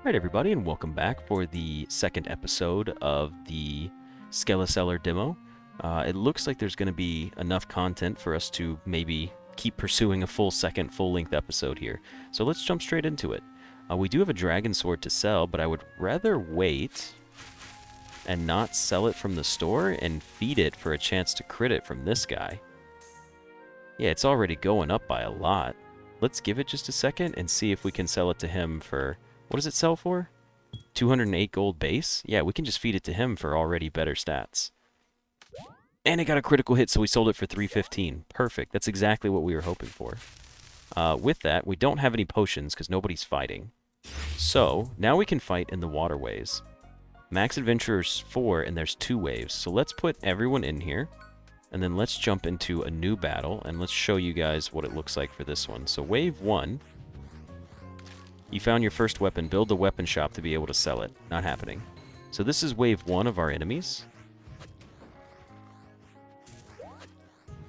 Alright everybody, and welcome back for the second episode of the Skeleseller demo. It looks like there's going to be enough content for us to maybe keep pursuing a full-length episode here. So let's jump straight into it. We do have a dragon sword to sell, but I would rather wait and not sell it from the store and feed it for a chance to crit it from this guy. Yeah, it's already going up by a lot. Let's give it just a second and see if we can sell it to him for... What does it sell for? 208 gold base? Yeah, we can just feed it to him for already better stats. And it got a critical hit, so we sold it for 315. Perfect. That's exactly what we were hoping for. With that, we don't have any potions because nobody's fighting. So, now we can fight in the waterways. Max Adventurer's 4, and there's 2 waves. So let's put everyone in here. And then let's jump into a new battle, and let's show you guys what it looks like for this one. So wave 1... You found your first weapon. Build the weapon shop to be able to sell it. Not happening. So this is wave 1 of our enemies.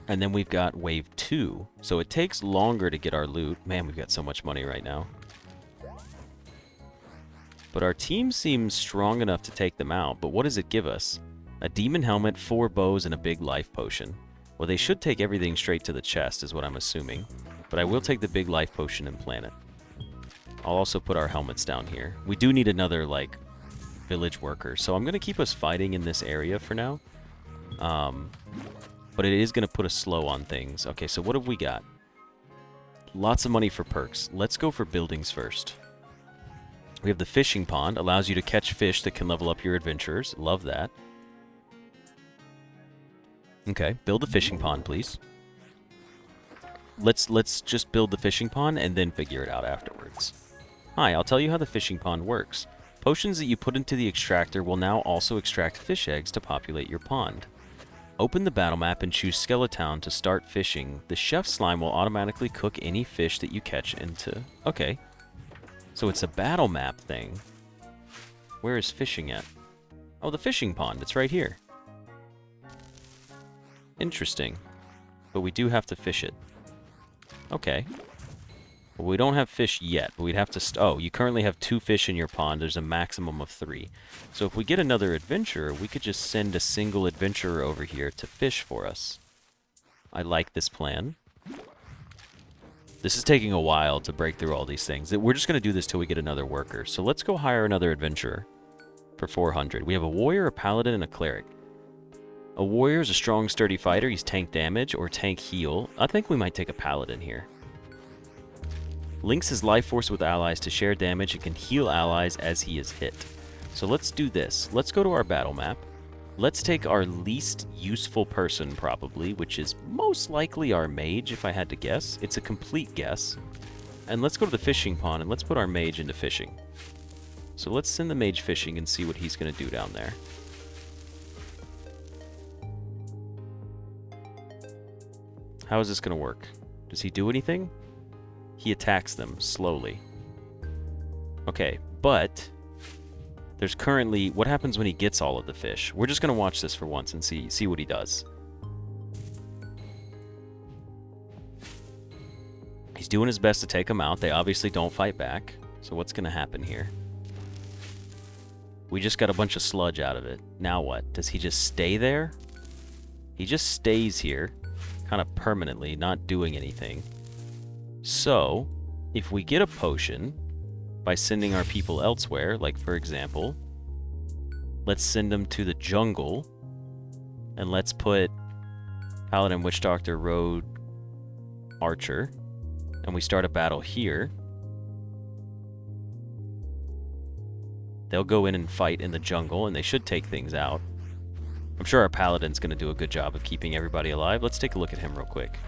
And then we've got wave 2. So it takes longer to get our loot. Man, we've got so much money right now. But our team seems strong enough to take them out. But what does it give us? A demon helmet, 4 bows, and a big life potion. Well, they should take everything straight to the chest, is what I'm assuming. But I will take the big life potion and plant it. I'll also put our helmets down here. We do need another, like, village worker. So I'm going to keep us fighting in this area for now. But it is going to put a slow on things. Okay, so what have we got? Lots of money for perks. Let's go for buildings first. We have the fishing pond. Allows you to catch fish that can level up your adventurers. Love that. Okay, build a fishing pond, please. Let's just build the fishing pond and then figure it out afterwards. Hi, I'll tell you how the fishing pond works. Potions that you put into the extractor will now also extract fish eggs to populate your pond. Open the battle map and choose Skeleton to start fishing. The chef slime will automatically cook any fish that you catch into... Okay. So it's a battle map thing. Where is fishing at? Oh, the fishing pond. It's right here. Interesting. But we do have to fish it. Okay. Well, we don't have fish yet, but we'd have to... Oh, you currently have 2 fish in your pond. There's a maximum of 3. So if we get another adventurer, we could just send a single adventurer over here to fish for us. I like this plan. This is taking a while to break through all these things. We're just going to do this till we get another worker. So let's go hire another adventurer for 400. We have a warrior, a paladin, and a cleric. A warrior is a strong, sturdy fighter. He's tank damage or tank heal. I think we might take a paladin here. Links his life force with allies to share damage and can heal allies as he is hit. So let's do this. Let's go to our battle map. Let's take our least useful person, probably, which is most likely our mage, if I had to guess. It's a complete guess. And let's go to the fishing pond, and let's put our mage into fishing. So let's send the mage fishing and see what he's going to do down there. How is this going to work? Does he do anything? He attacks them slowly. Okay, but there's currently... What happens when he gets all of the fish? We're just going to watch this for once and see what he does. He's doing his best to take them out. They obviously don't fight back. So what's going to happen here? We just got a bunch of sludge out of it. Now what? Does he just stay there? He just stays here, kind of permanently, not doing anything. So, if we get a potion by sending our people elsewhere, like for example, let's send them to the jungle, and let's put Paladin, Witch Doctor, Road, Archer, and we start a battle here. They'll go in and fight in the jungle, and they should take things out. I'm sure our Paladin's going to do a good job of keeping everybody alive. Let's take a look at him real quick.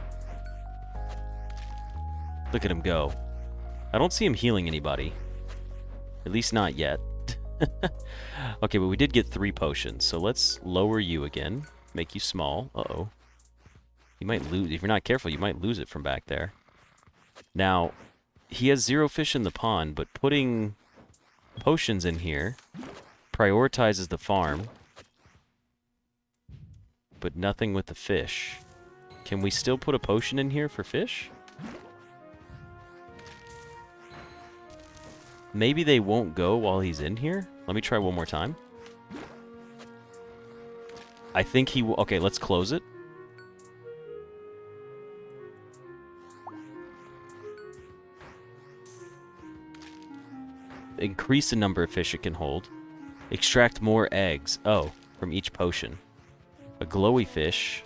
Look at him go. I don't see him healing anybody. At least not yet. Okay, but we did get 3 potions, so let's lower you again. Make you small. Uh-oh. You might lose... If you're not careful, you might lose it from back there. Now, he has 0 fish in the pond, but putting potions in here prioritizes the farm, but nothing with the fish. Can we still put a potion in here for fish? Maybe they won't go while he's in here. Let me try one more time. I think he will. Okay, let's close it. Increase the number of fish it can hold. Extract more eggs. Oh, from each potion. A glowy fish.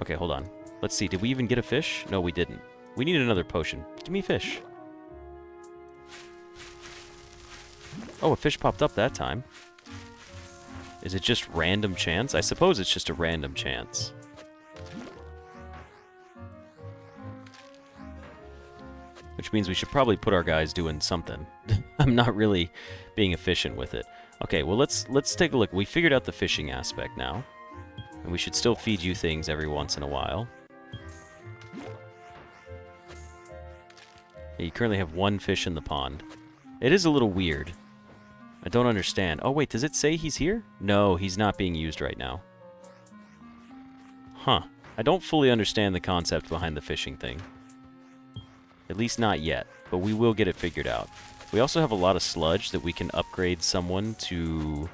Okay, hold on. Let's see. Did we even get a fish? No, we didn't. We need another potion. Give me a fish. Oh, a fish popped up that time. Is it just random chance? I suppose it's just a random chance. Which means we should probably put our guys doing something. I'm not really being efficient with it. Okay, well, let's take a look. We figured out the fishing aspect now. And we should still feed you things every once in a while. You currently have one fish in the pond. It is a little weird. I don't understand. Oh, wait, does it say he's here? No, he's not being used right now. Huh. I don't fully understand the concept behind the fishing thing. At least not yet, but we will get it figured out. We also have a lot of sludge that we can upgrade someone to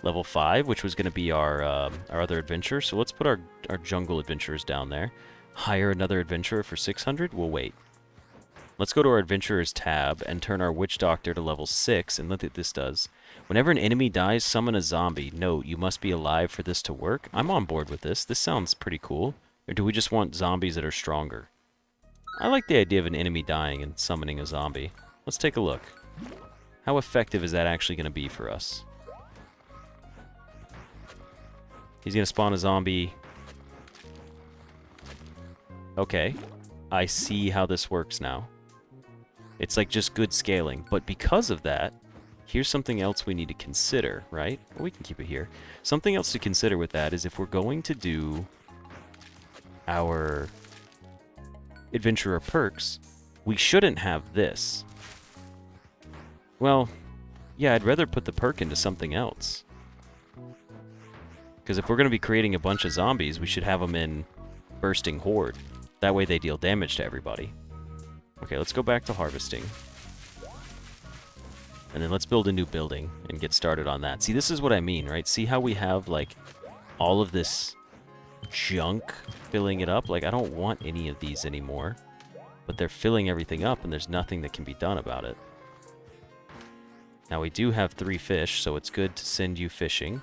level 5, which was going to be our other adventurer. So let's put our jungle adventurers down there. Hire another adventurer for 600? We'll wait. Let's go to our adventurers tab and turn our witch doctor to level 6 and look at this does. Whenever an enemy dies, summon a zombie. Note, you must be alive for this to work. I'm on board with this. This sounds pretty cool. Or do we just want zombies that are stronger? I like the idea of an enemy dying and summoning a zombie. Let's take a look. How effective is that actually going to be for us? He's going to spawn a zombie. Okay. I see how this works now. It's like just good scaling. But because of that, here's something else we need to consider, right? Well, we can keep it here. Something else to consider with that is if we're going to do our adventurer perks, we shouldn't have this. Well, yeah, I'd rather put the perk into something else. Because if we're going to be creating a bunch of zombies, we should have them in bursting horde. That way they deal damage to everybody. Okay, let's go back to harvesting. And then let's build a new building and get started on that. See, this is what I mean, right? See how we have, like, all of this junk filling it up? Like, I don't want any of these anymore. But they're filling everything up, and there's nothing that can be done about it. Now, we do have 3 fish, so it's good to send you fishing.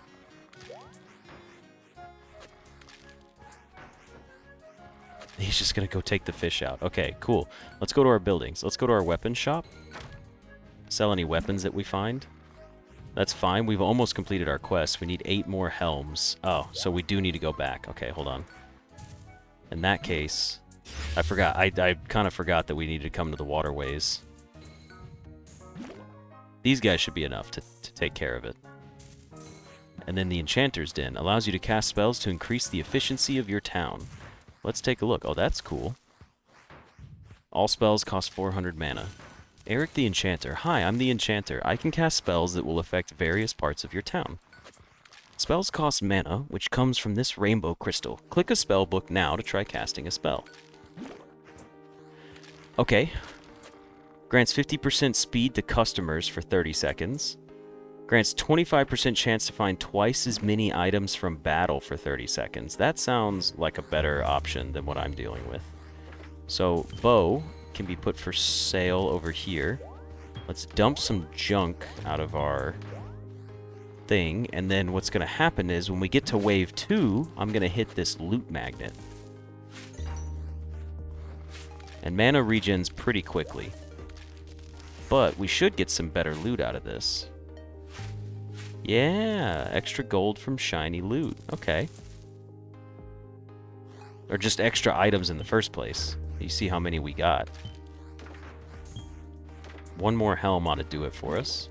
He's just going to go take the fish out. Okay, cool. Let's go to our buildings. Let's go to our weapons shop. Sell any weapons that we find. That's fine. We've almost completed our quest. We need 8 more helms. Oh, so we do need to go back. Okay, hold on. In that case, I forgot. I kind of forgot that we needed to come to the waterways. These guys should be enough to take care of it. And then the enchanter's den allows you to cast spells to increase the efficiency of your town. Let's take a look. Oh, that's cool. All spells cost 400 mana. Eric the Enchanter. Hi, I'm the Enchanter. I can cast spells that will affect various parts of your town. Spells cost mana, which comes from this rainbow crystal. Click a spell book now to try casting a spell. Okay. Grants 50% speed to customers for 30 seconds. Grants 25% chance to find twice as many items from battle for 30 seconds. That sounds like a better option than what I'm dealing with. So, bow can be put for sale over here. Let's dump some junk out of our thing, and then what's going to happen is when we get to wave 2, I'm going to hit this loot magnet. And mana regens pretty quickly. But we should get some better loot out of this. Yeah, extra gold from shiny loot. Okay. Or just extra items in the first place. You see how many we got. One more helm ought to do it for us.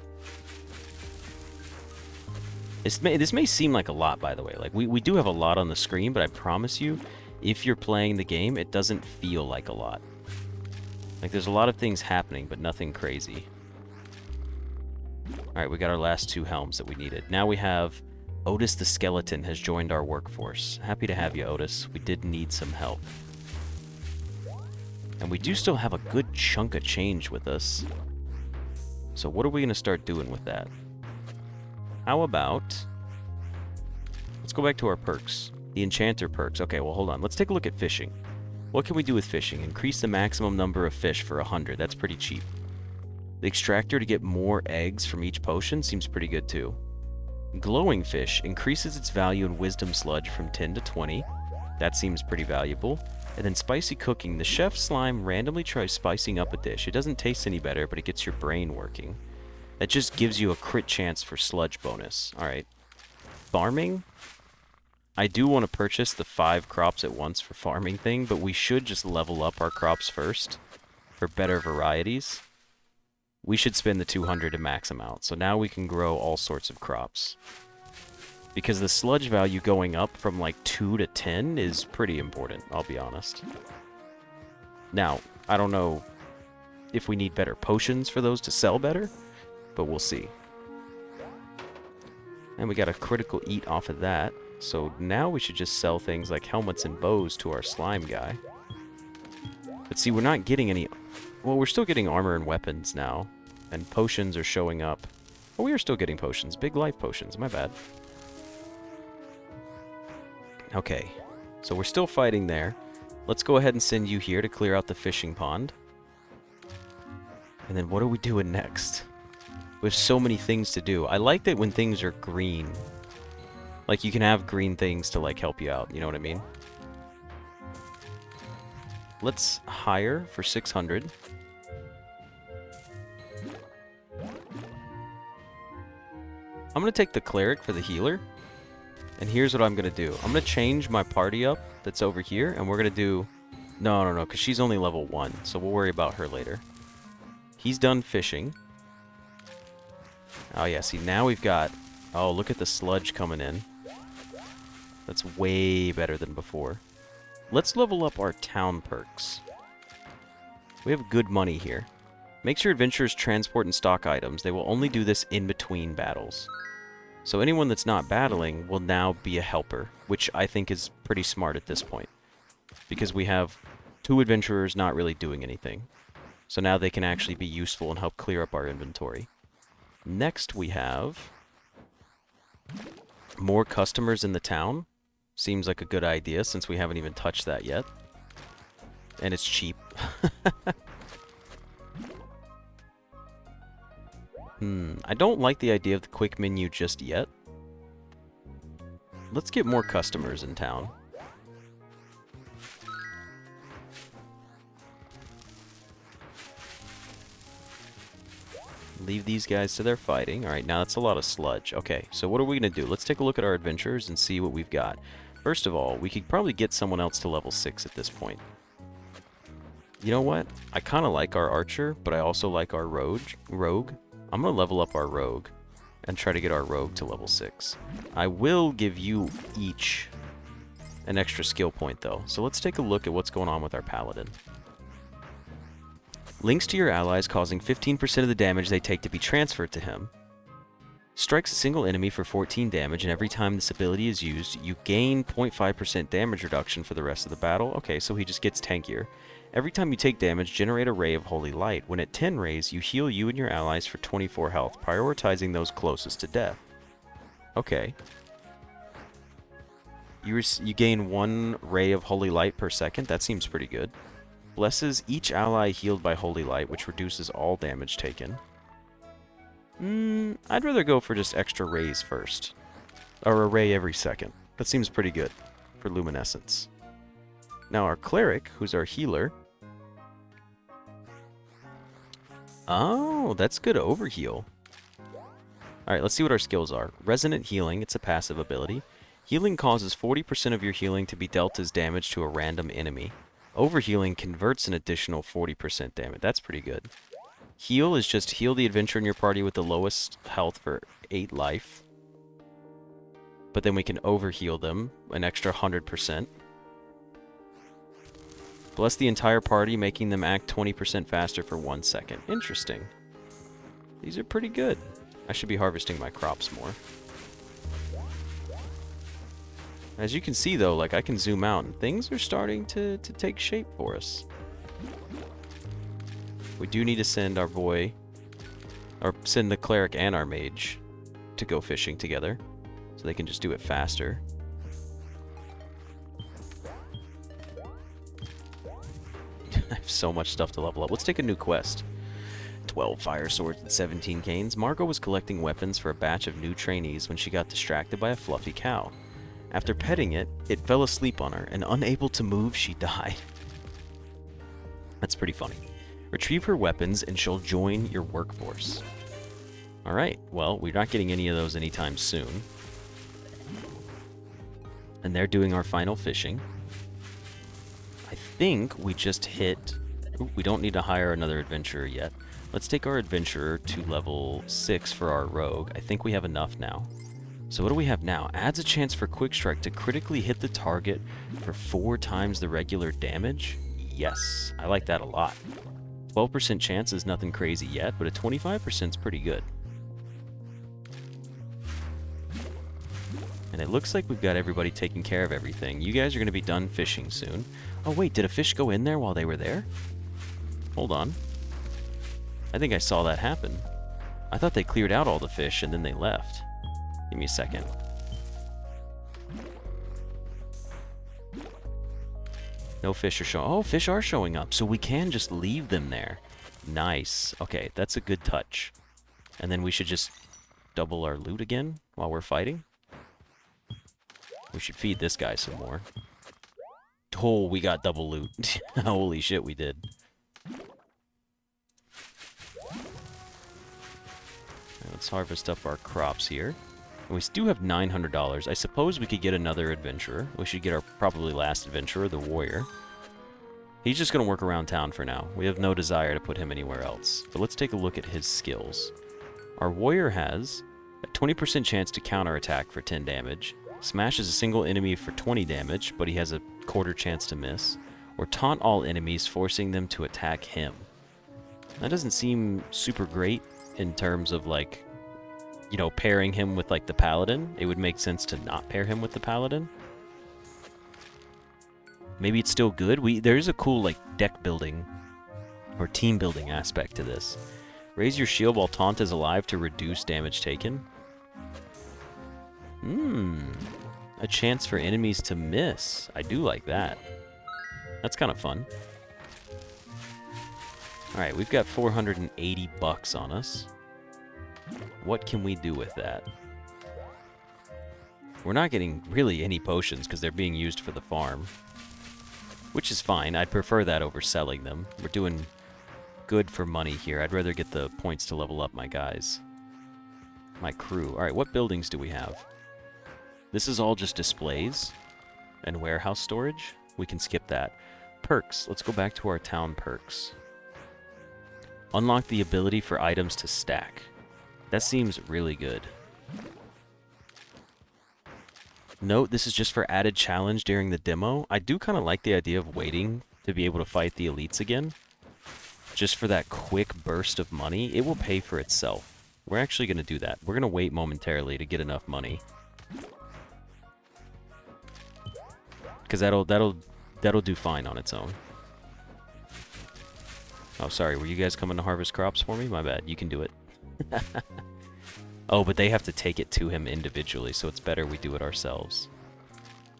This may seem like a lot, by the way. Like, we do have a lot on the screen, but I promise you, if you're playing the game, it doesn't feel like a lot. Like, there's a lot of things happening, but nothing crazy. Alright, we got our last 2 helms that we needed. Now we have Otis the Skeleton has joined our workforce. Happy to have you, Otis. We did need some help. And we do still have a good chunk of change with us. So what are we going to start doing with that? How about... let's go back to our perks. The enchanter perks. Okay, well, hold on. Let's take a look at fishing. What can we do with fishing? Increase the maximum number of fish for 100. That's pretty cheap. The extractor to get more eggs from each potion seems pretty good too. Glowing fish increases its value in wisdom sludge from 10 to 20. That seems pretty valuable. And then spicy cooking. The chef slime randomly tries spicing up a dish. It doesn't taste any better, but it gets your brain working. That just gives you a crit chance for sludge bonus. Alright. Farming. I do want to purchase the 5 crops at once for farming thing, but we should just level up our crops first for better varieties. We should spend the 200 to max them out. So now we can grow all sorts of crops. Because the sludge value going up from like 2 to 10 is pretty important, I'll be honest. Now, I don't know if we need better potions for those to sell better, but we'll see. And we got a critical eat off of that. So now we should just sell things like helmets and bows to our slime guy. But see, we're not getting any... well, we're still getting armor and weapons now. And potions are showing up. Oh, we are still getting potions. Big life potions. My bad. Okay. So we're still fighting there. Let's go ahead and send you here to clear out the fishing pond. And then what are we doing next? We have so many things to do. I like that when things are green. Like, you can have green things to, like, help you out. You know what I mean? Let's hire for 600. I'm going to take the cleric for the healer. And here's what I'm going to do. I'm going to change my party up that's over here. And we're going to do... no, because she's only level 1. So we'll worry about her later. He's done fishing. Oh, yeah. See, now we've got... oh, look at the sludge coming in. That's way better than before. Let's level up our town perks. We have good money here. Makes your adventurers transport and stock items. They will only do this in between battles. So anyone that's not battling will now be a helper, which I think is pretty smart at this point. Because we have 2 adventurers not really doing anything. So now they can actually be useful and help clear up our inventory. Next we have... more customers in the town. Seems like a good idea since we haven't even touched that yet. And it's cheap. I don't like the idea of the quick menu just yet. Let's get more customers in town. Leave these guys to their fighting. Alright, now that's a lot of sludge. Okay, so what are we going to do? Let's take a look at our adventurers and see what we've got. First of all, we could probably get someone else to level 6 at this point. You know what? I kind of like our archer, but I also like our rogue. I'm going to level up our rogue and try to get our rogue to level 6. I will give you each an extra skill point, though. So let's take a look at what's going on with our paladin. Links to your allies causing 15% of the damage they take to be transferred to him. Strikes a single enemy for 14 damage, and every time this ability is used, you gain 0.5% damage reduction for the rest of the battle. Okay, so he just gets tankier. Every time you take damage, generate a ray of holy light. When at 10 rays, you heal you and your allies for 24 health, prioritizing those closest to death. Okay. You gain 1 ray of holy light per second. That seems pretty good. Blesses each ally healed by holy light, which reduces all damage taken. I'd rather go for just extra rays first. Or a ray every second. That seems pretty good for luminescence. Now our cleric, who's our healer. Oh, that's good overheal. Alright, let's see what our skills are. Resonant Healing, it's a passive ability. Healing causes 40% of your healing to be dealt as damage to a random enemy. Overhealing converts an additional 40% damage. That's pretty good. Heal is just heal the adventurer in your party with the lowest health for 8 life. But then we can overheal them an extra 100%. Bless the entire party, making them act 20% faster for 1 second. Interesting. These are pretty good. I should be harvesting my crops more. As you can see, though, like, I can zoom out, and things are starting to take shape for us. We do need to send our boy Or send the cleric and our mage to go fishing together, so they can just do it faster. I have so much stuff to level up. Let's take a new quest. 12 fire swords and 17 canes. Margot was collecting weapons for a batch of new trainees when she got distracted by a fluffy cow. After petting it, it fell asleep on her, and unable to move, she died. That's pretty funny. Retrieve her weapons and she'll join your workforce. Alright, well, we're not getting any of those anytime soon. And they're doing our final fishing. I think we just hit... Ooh, we don't need to hire another adventurer yet. Let's take our adventurer to level 6 for our rogue. I think we have enough now. So what do we have now? Adds a chance for quick strike to critically hit the target for 4 times the regular damage? Yes, I like that a lot. 12% chance is nothing crazy yet, but a 25% is pretty good. And it looks like we've got everybody taking care of everything. You guys are going to be done fishing soon. Oh wait, did a fish go in there while they were there? Hold on. I think I saw that happen. I thought they cleared out all the fish and then they left. Give me a second. No fish are showing. Oh, fish are showing up, so we can just leave them there. Nice. Okay, that's a good touch. And then we should just double our loot again while we're fighting. We should feed this guy some more. Oh, we got double loot. Holy shit, we did. Let's harvest up our crops here. And we do have $900. I suppose we could get another adventurer. We should get our probably last adventurer, the warrior. He's just going to work around town for now. We have no desire to put him anywhere else. But let's take a look at his skills. Our warrior has a 20% chance to counterattack for 10 damage. Smashes a single enemy for 20 damage, but he has a quarter chance to miss. Or taunt all enemies, forcing them to attack him. That doesn't seem super great in terms of, like, you know, pairing him with, like, the paladin. It would make sense to not pair him with the paladin. Maybe it's still good. There's a cool, like, deck building or team building aspect to this. Raise your shield while taunt is alive to reduce damage taken. A chance for enemies to miss. I do like that. That's kind of fun. Alright, we've got 480 bucks on us. What can we do with that? We're not getting really any potions because they're being used for the farm. Which is fine. I'd prefer that over selling them. We're doing good for money here. I'd rather get the points to level up my guys. My crew. Alright, what buildings do we have? This is all just displays and warehouse storage. We can skip that. Perks. Let's go back to our town perks. Unlock the ability for items to stack. That seems really good. Note, this is just for added challenge during the demo. I do kind of like the idea of waiting to be able to fight the elites again. Just for that quick burst of money. It will pay for itself. We're actually going to do that. We're going to wait momentarily to get enough money. Because that'll do fine on its own. Oh, sorry. Were you guys coming to harvest crops for me? My bad. You can do it. Oh, but they have to take it to him individually, so it's better we do it ourselves.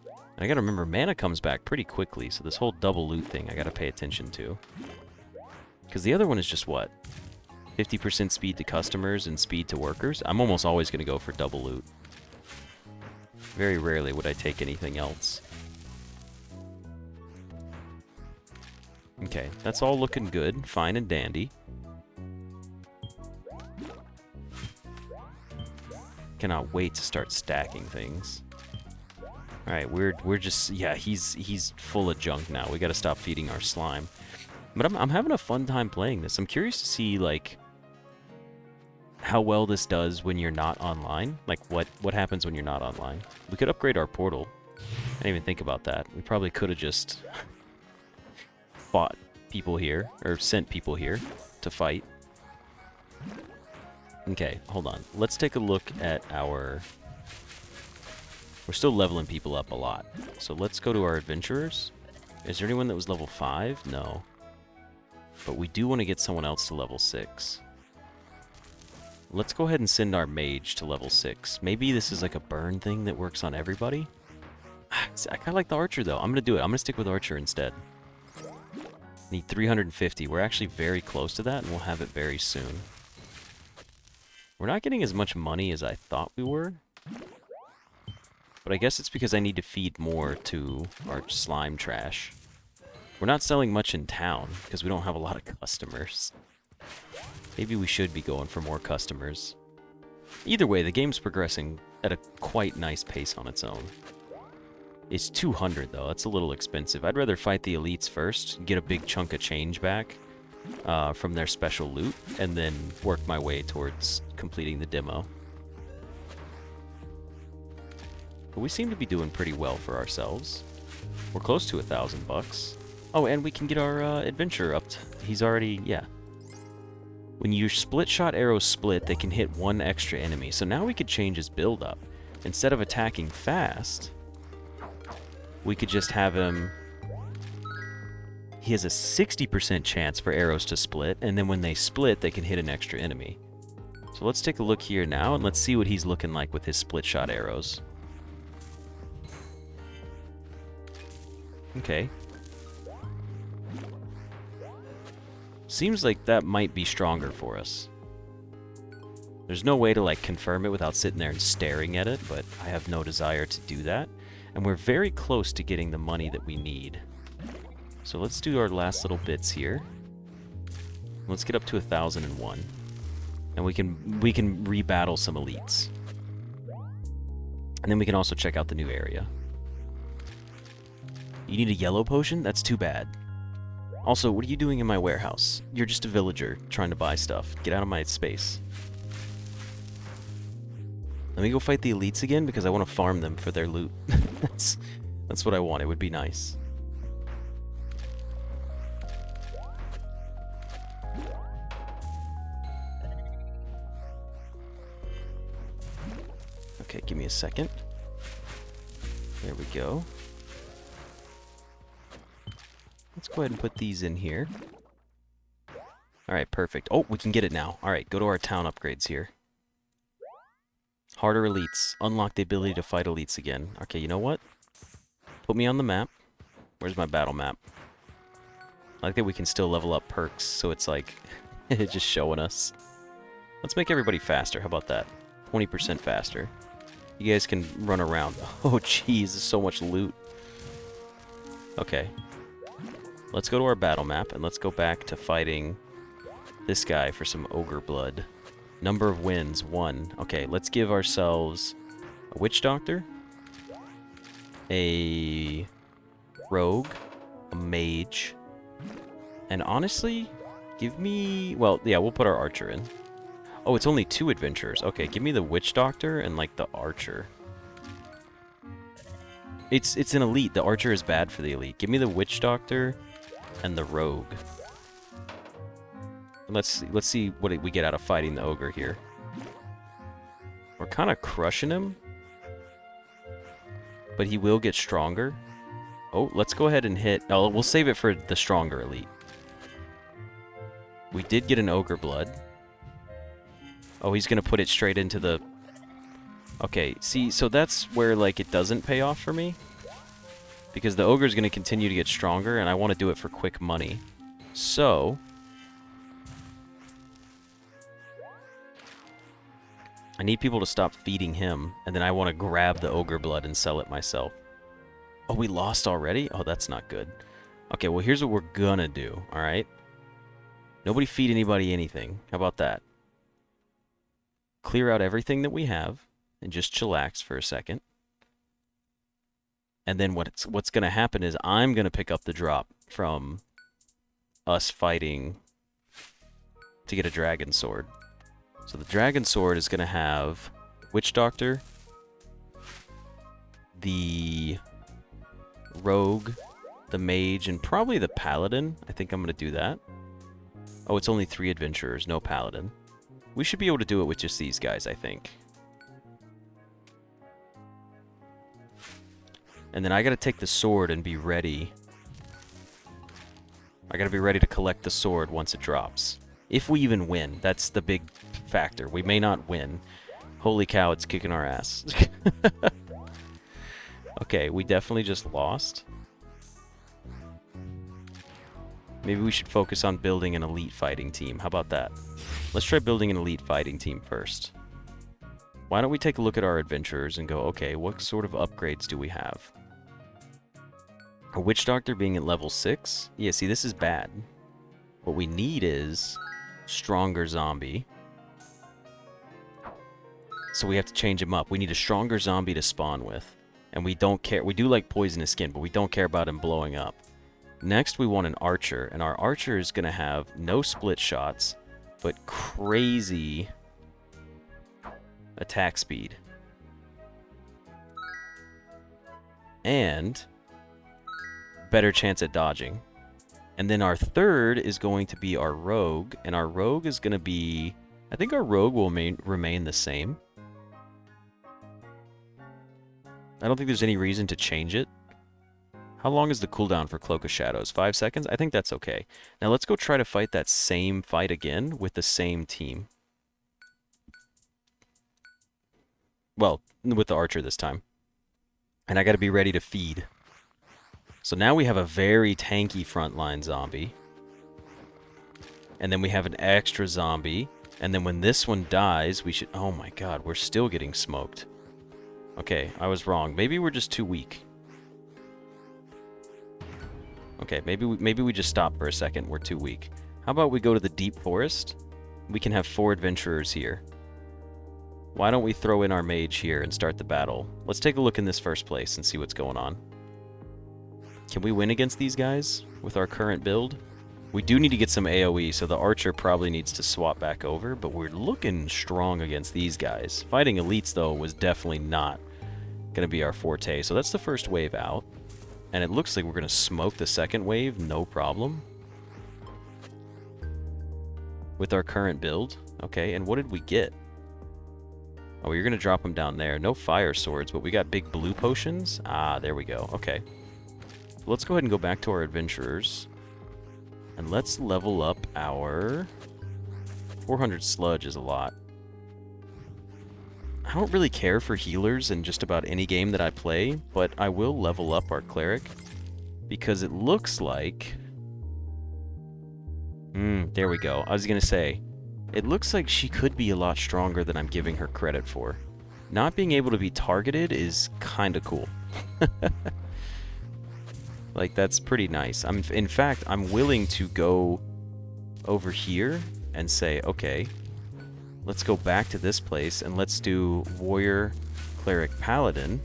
And I gotta remember, mana comes back pretty quickly, so this whole double loot thing I gotta pay attention to. Because the other one is just what? 50% speed to customers and speed to workers? I'm almost always gonna go for double loot. Very rarely would I take anything else. Okay, that's all looking good, fine and dandy. Cannot wait to start stacking things. Alright, we're just, yeah, he's full of junk now. We gotta stop feeding our slime. But I'm having a fun time playing this. I'm curious to see, like, how well this does when you're not online. Like, what happens when you're not online. We could upgrade our portal. I didn't even think about that. We probably could have just fought people here, or sent people here to fight. Okay, hold on. Let's take a look at our... We're still leveling people up a lot. So let's go to our adventurers. Is there anyone that was level 5? No. But we do want to get someone else to level 6. let's go ahead and send our mage to level 6. Maybe this is like a burn thing that works on everybody. I kind of like the archer, though. I'm going to do it. I'm going to stick with archer instead. Need 350. We're actually very close to that, and we'll have it very soon. We're not getting as much money as I thought we were. But I guess it's because I need to feed more to our slime trash. We're not selling much in town, because we don't have a lot of customers. Maybe we should be going for more customers. Either way, the game's progressing at a quite nice pace on its own. It's 200, though. That's a little expensive. I'd rather fight the elites first, get a big chunk of change back from their special loot, and then work my way towards completing the demo. But we seem to be doing pretty well for ourselves. We're close to $1,000. Oh, and we can get our adventure up. He's already, yeah. When your split shot arrows split, they can hit one extra enemy. So now we could change his build up. Instead of attacking fast, we could just have him... He has a 60% chance for arrows to split, and then when they split, they can hit an extra enemy. So let's take a look here now, and let's see what he's looking like with his split shot arrows. Okay. Seems like that might be stronger for us. There's no way to, like, confirm it without sitting there and staring at it, but I have no desire to do that. And we're very close to getting the money that we need. So let's do our last little bits here. Let's get up to 1,001. And we can rebattle some elites. And then we can also check out the new area. You need a yellow potion? That's too bad. Also, what are you doing in my warehouse? You're just a villager trying to buy stuff. Get out of my space. Let me go fight the elites again because I want to farm them for their loot. That's what I want. It would be nice. Okay, give me a second. There we go. Let's go ahead and put these in here. Alright, perfect. Oh, we can get it now. Alright, go to our town upgrades here. Harder elites. Unlock the ability to fight elites again. Okay, you know what? Put me on the map. Where's my battle map? I like that we can still level up perks, so it's like, it's just showing us. Let's make everybody faster. How about that? 20% faster. You guys can run around. Oh, jeez, there's so much loot. Okay. Let's go to our battle map, and let's go back to fighting this guy for some ogre blood. Number of wins, 1. Okay, let's give ourselves a witch doctor, a rogue, a mage, and honestly, give me... Well, yeah, we'll put our archer in. Oh, it's only 2 adventurers. Okay, give me the witch doctor and, like, the archer. It's an elite. The archer is bad for the elite. Give me the witch doctor and the rogue. Let's see what we get out of fighting the ogre here. We're kind of crushing him, but he will get stronger. Oh, let's go ahead and hit... Oh, we'll save it for the stronger elite. We did get an ogre blood. Oh, he's going to put it straight into the... Okay, see, so that's where, like, it doesn't pay off for me. Because the ogre's going to continue to get stronger, and I want to do it for quick money. So... I need people to stop feeding him, and then I want to grab the ogre blood and sell it myself. Oh, we lost already? Oh, that's not good. Okay, well, here's what we're gonna do, alright? Nobody feed anybody anything. How about that? Clear out everything that we have, and just chillax for a second. And then what's gonna happen is I'm gonna pick up the drop from us fighting to get a dragon sword. So the dragon sword is going to have Witch Doctor, the Rogue, the Mage, and probably the Paladin. I think I'm going to do that. Oh, it's only 3 adventurers, no Paladin. We should be able to do it with just these guys, I think. And then I got to take the sword and be ready. I got to be ready to collect the sword once it drops. If we even win, that's the big factor. We may not win. Holy cow, it's kicking our ass. Okay, we definitely just lost. Maybe we should focus on building an elite fighting team. How about that? Let's try building an elite fighting team first. Why don't we take a look at our adventurers and go, okay, what sort of upgrades do we have? A witch doctor being at level 6? Yeah, see, this is bad. What we need is stronger zombie. So we have to change him up. We need a stronger zombie to spawn with. And we don't care. We do like poisonous skin, but we don't care about him blowing up. Next, we want an archer. And our archer is going to have no split shots, but crazy attack speed. And better chance at dodging. And then our third is going to be our rogue. And our rogue is going to be... I think our rogue will remain the same. I don't think there's any reason to change it. How long is the cooldown for Cloak of Shadows? 5 seconds? I think that's okay. Now let's go try to fight that same fight again with the same team. Well, with the archer this time. And I gotta be ready to feed. So now we have a very tanky frontline zombie. And then we have an extra zombie. And then when this one dies, we should... Oh my god, we're still getting smoked. Okay, I was wrong. Maybe we're just too weak. Okay, maybe we just stop for a second. We're too weak. How about we go to the deep forest? We can have 4 adventurers here. Why don't we throw in our mage here and start the battle? Let's take a look in this first place and see what's going on. Can we win against these guys with our current build? We do need to get some AoE, so the archer probably needs to swap back over, but we're looking strong against these guys. Fighting elites, though, was definitely not going to be our forte. So that's the first wave out. And it looks like we're going to smoke the second wave, no problem. With our current build. Okay, and what did we get? Oh, you're going to drop them down there. No fire swords, but we got big blue potions. Ah, there we go. Okay. So let's go ahead and go back to our adventurers. And let's level up our... 400 sludge is a lot. I don't really care for healers in just about any game that I play, but I will level up our cleric. Because it looks like... there we go. I was going to say, it looks like she could be a lot stronger than I'm giving her credit for. Not being able to be targeted is kind of cool. Like, that's pretty nice. In fact, I'm willing to go over here and say, okay, let's go back to this place and let's do warrior, cleric, paladin.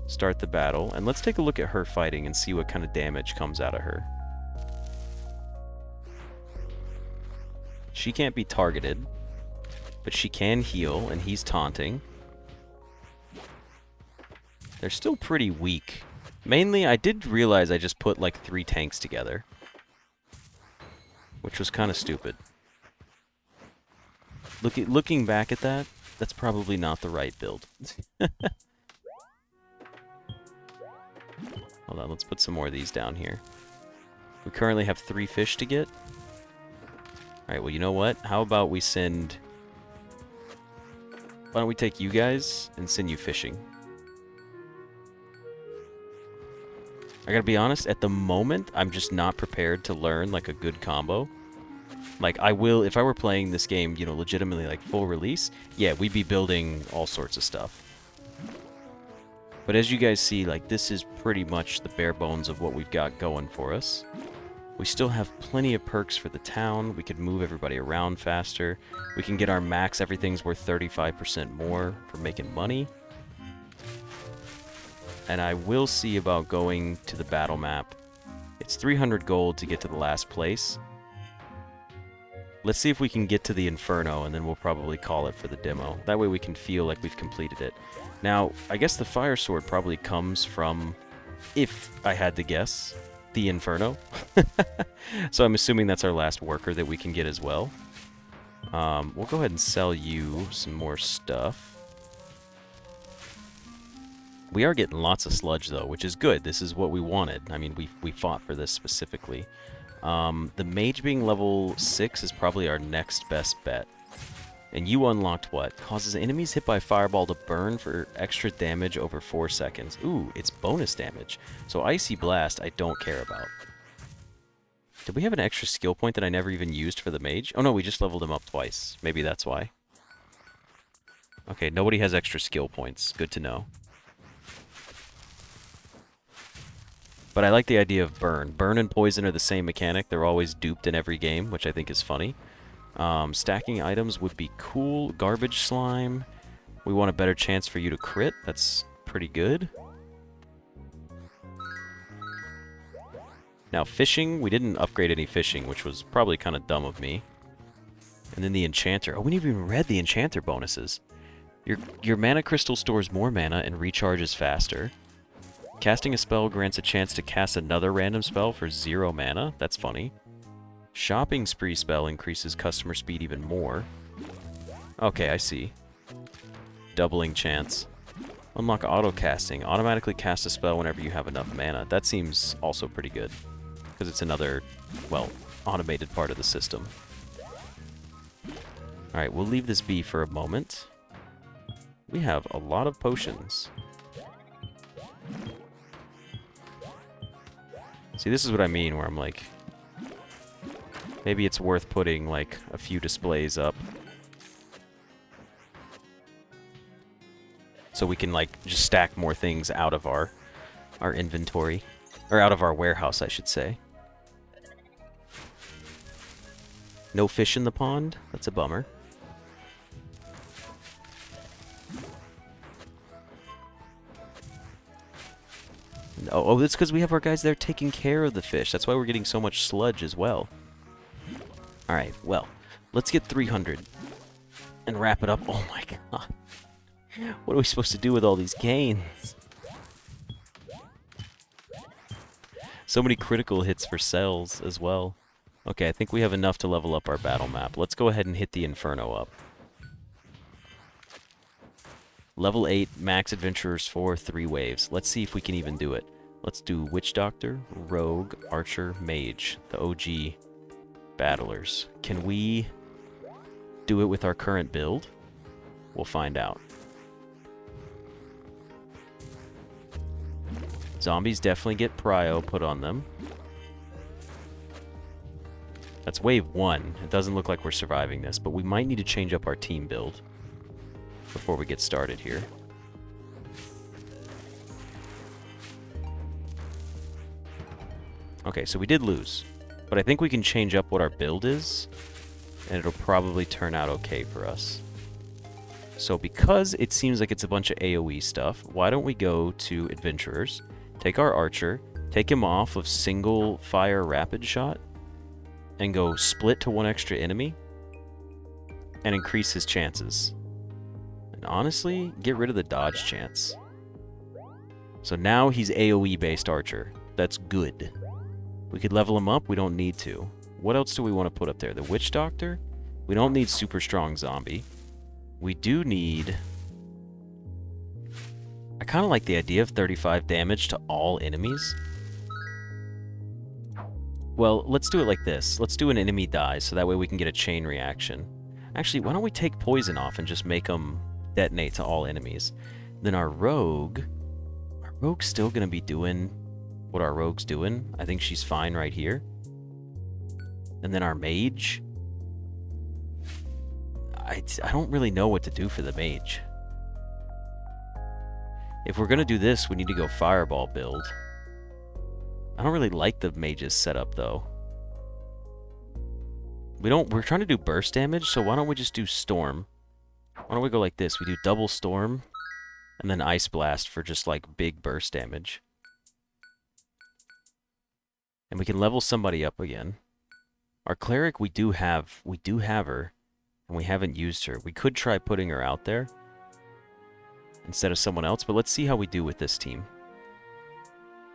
Start the battle, and let's take a look at her fighting and see what kind of damage comes out of her. She can't be targeted, but she can heal, and he's taunting. They're still pretty weak. Mainly, I did realize I just put like 3 tanks together, which was kind of stupid. Looking back at that, that's probably not the right build. Hold on, let's put some more of these down here. We currently have 3 fish to get. Alright, well, you know what? How about we send... Why don't we take you guys and send you fishing? I gotta be honest, at the moment, I'm just not prepared to learn, like, a good combo. Like, I will, if I were playing this game, you know, legitimately, like, full release, yeah, we'd be building all sorts of stuff. But as you guys see, like, this is pretty much the bare bones of what we've got going for us. We still have plenty of perks for the town. We could move everybody around faster. We can get our max, everything's worth 35% more for making money. And I will see about going to the battle map. It's 300 gold to get to the last place. Let's see if we can get to the inferno, and then we'll probably call it for the demo. That way we can feel like we've completed it. Now, I guess the fire sword probably comes from, if I had to guess, the inferno. So I'm assuming that's our last worker that we can get as well. We'll go ahead and sell you some more stuff. We are getting lots of sludge, though, which is good. This is what we wanted. I mean, we fought for this specifically. The mage being level 6 is probably our next best bet. And you unlocked what? Causes enemies hit by fireball to burn for extra damage over 4 seconds. Ooh, it's bonus damage. So Icy Blast I don't care about. Did we have an extra skill point that I never even used for the mage? Oh no, we just leveled him up twice. Maybe that's why. Okay, nobody has extra skill points. Good to know. But I like the idea of burn. Burn and poison are the same mechanic. They're always duped in every game, which I think is funny. Stacking items would be cool. Garbage slime. We want a better chance for you to crit. That's pretty good. Now fishing, we didn't upgrade any fishing, which was probably kind of dumb of me. And then the enchanter. Oh, we didn't even read the enchanter bonuses. Your mana crystal stores more mana and recharges faster. Casting a spell grants a chance to cast another random spell for 0 mana. That's funny. Shopping spree spell increases customer speed even more. Okay, I see. Doubling chance. Unlock auto casting. Automatically cast a spell whenever you have enough mana. That seems also pretty good. Because it's another, well, automated part of the system. Alright, we'll leave this be for a moment. We have a lot of potions. See, this is what I mean, where I'm like... Maybe it's worth putting, like, a few displays up. So we can, like, just stack more things out of our inventory. Or out of our warehouse, I should say. No fish in the pond? That's a bummer. Oh, that's because we have our guys there taking care of the fish. That's why we're getting so much sludge as well. Alright, well, let's get 300 and wrap it up. Oh my god. What are we supposed to do with all these gains? So many critical hits for cells as well. Okay, I think we have enough to level up our battle map. Let's go ahead and hit the Inferno up. Level 8, max adventurers 4, 3 waves. Let's see if we can even do it. Let's do Witch Doctor, Rogue, Archer, Mage, the OG battlers. Can we do it with our current build? We'll find out. Zombies definitely get prio put on them. That's wave 1. It doesn't look like we're surviving this, but we might need to change up our team build before we get started here. Okay, so we did lose. But I think we can change up what our build is, and it'll probably turn out okay for us. So because it seems like it's a bunch of AoE stuff, why don't we go to Adventurers, take our Archer, take him off of single fire rapid shot, and go split to 1 extra enemy, and increase his chances. And honestly, get rid of the dodge chance. So now he's AoE based Archer. That's good. We could level him up, we don't need to. What else do we want to put up there? The Witch Doctor? We don't need super strong zombie. We do need... I kind of like the idea of 35 damage to all enemies. Well, let's do it like this. Let's do an enemy dies, so that way we can get a chain reaction. Actually, why don't we take poison off and just make them detonate to all enemies? Then our rogue's still going to be doing what our rogue's doing. I think she's fine right here. And then our mage... I don't really know what to do for the mage. If we're going to do this, we need to go fireball build. I don't really like the mage's setup, though. We're trying to do burst damage, so why don't we just do storm? Why don't we go like this? We do double storm, and then ice blast for just, like, big burst damage. And we can level somebody up again. Our cleric, we do have her, and we haven't used her. We could try putting her out there instead of someone else, but let's see how we do with this team.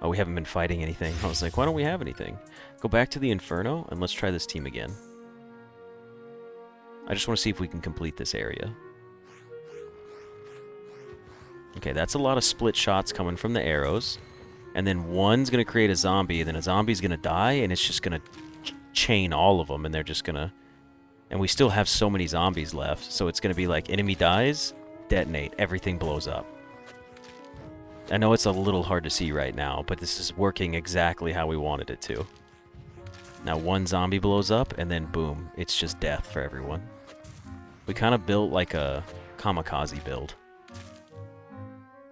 Oh, we haven't been fighting anything. I was like, why don't we have anything? Go back to the Inferno, and let's try this team again. I just want to see if we can complete this area. Okay, that's a lot of split shots coming from the arrows. And then one's going to create a zombie, and then a zombie's going to die, and it's just going to chain all of them, and they're just gonna... And we still have so many zombies left, so it's gonna be like, enemy dies, detonate, everything blows up. I know it's a little hard to see right now, but this is working exactly how we wanted it to. Now one zombie blows up, and then boom, it's just death for everyone. We kind of built like a kamikaze build.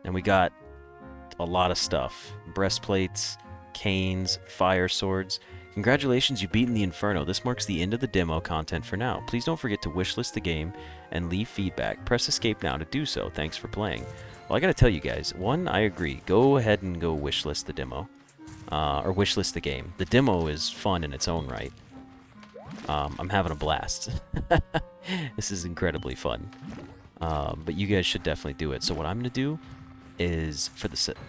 And we got a lot of stuff. Breastplates, canes, fire swords. Congratulations, you've beaten the Inferno. This marks the end of the demo content for now. Please don't forget to wishlist the game and leave feedback. Press escape now to do so. Thanks for playing. Well, I gotta tell you guys, one, I agree. Go ahead and go wishlist the demo. Or wishlist the game. The demo is fun in its own right. I'm having a blast. This is incredibly fun. But you guys should definitely do it. So what I'm gonna do is,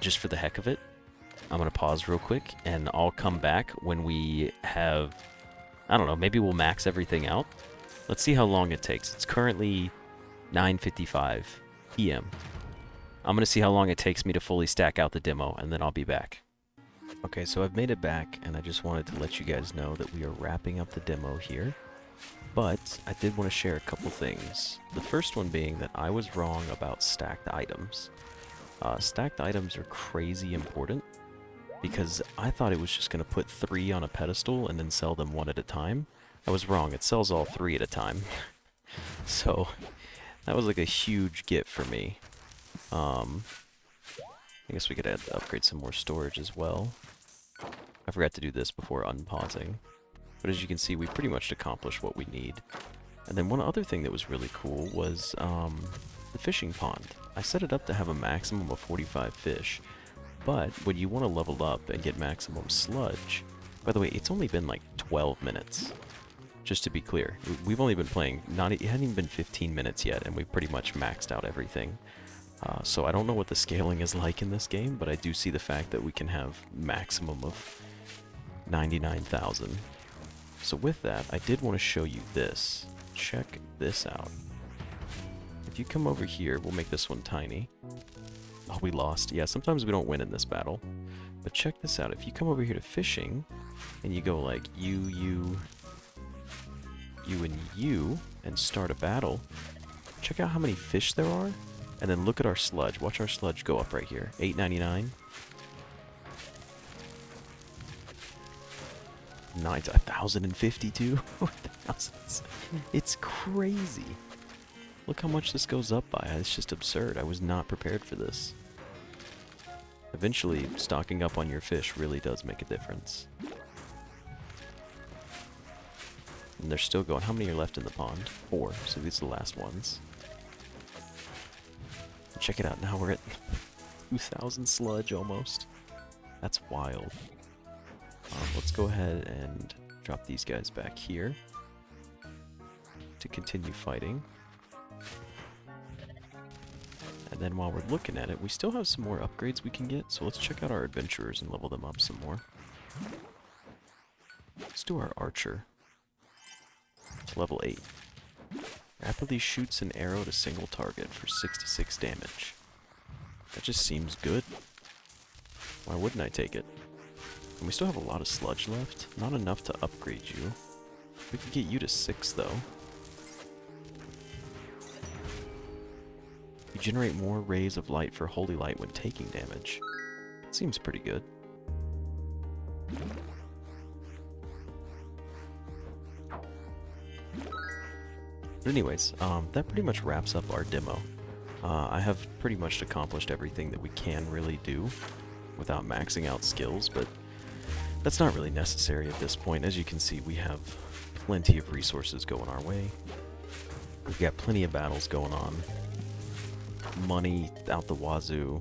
just for the heck of it, I'm gonna pause real quick, and I'll come back when we have, I don't know, maybe we'll max everything out. Let's see how long it takes. It's currently 9:55 p.m. I'm gonna see how long it takes me to fully stack out the demo, and then I'll be back. Okay, so I've made it back, and I just wanted to let you guys know that we are wrapping up the demo here. But I did want to share a couple things. The first one being that I was wrong about stacked items. Stacked items are crazy important, because I thought it was just going to put 3 on a pedestal and then sell them 1 at a time. I was wrong, it sells all 3 at a time. So, that was like a huge get for me. I guess we could upgrade some more storage as well. I forgot to do this before unpausing. But as you can see, we pretty much accomplished what we need. And then one other thing that was really cool was the fishing pond. I set it up to have a maximum of 45 fish. But when you want to level up and get maximum sludge... By the way, it's only been like 12 minutes. Just to be clear. We've only been playing... It hadn't even been 15 minutes yet, and we pretty much maxed out everything. So I don't know what the scaling is like in this game, but I do see the fact that we can have maximum of 99,000. So with that, I did want to show you this. Check this out. If you come over here, we'll make this one tiny. Oh, we lost. Yeah, sometimes we don't win in this battle. But check this out. If you come over here to fishing, and you go like you, and you, and start a battle, check out how many fish there are, and then look at our sludge. Watch our sludge go up right here. 899. 1,052. It's crazy. Look how much this goes up by. It's just absurd. I was not prepared for this. Eventually, stocking up on your fish really does make a difference. And they're still going. How many are left in the pond? 4. So these are the last ones. Check it out. Now we're at 2,000 sludge almost. That's wild. Let's go ahead and drop these guys back here to continue fighting. And then while we're looking at it, we still have some more upgrades we can get, so let's check out our adventurers and level them up some more. Let's do our archer. It's level 8. Rapidly shoots an arrow at a single target for 66 damage. That just seems good. Why wouldn't I take it? And we still have a lot of sludge left. Not enough to upgrade you. We could get you to 6 though. You generate more rays of light for holy light when taking damage. Seems pretty good. But anyways, that pretty much wraps up our demo. I have pretty much accomplished everything that we can really do without maxing out skills, but that's not really necessary at this point. As you can see, we have plenty of resources going our way. We've got plenty of battles going on. Money out the wazoo.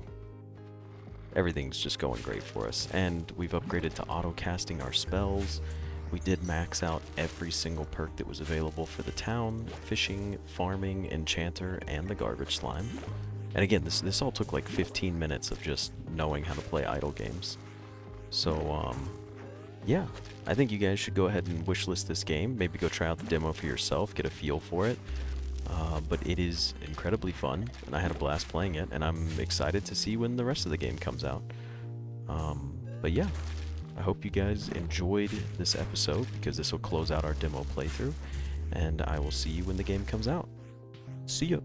Everything's just going great for us. And we've upgraded to auto-casting our spells. We did max out every single perk that was available for the town, fishing, farming, enchanter, and the garbage slime. And again, this all took like 15 minutes of just knowing how to play idle games. So, yeah, I think you guys should go ahead and wishlist this game. Maybe go try out the demo for yourself, get a feel for it. But it is incredibly fun, and I had a blast playing it, and I'm excited to see when the rest of the game comes out. But yeah, I hope you guys enjoyed this episode, because this will close out our demo playthrough, and I will see you when the game comes out. See ya!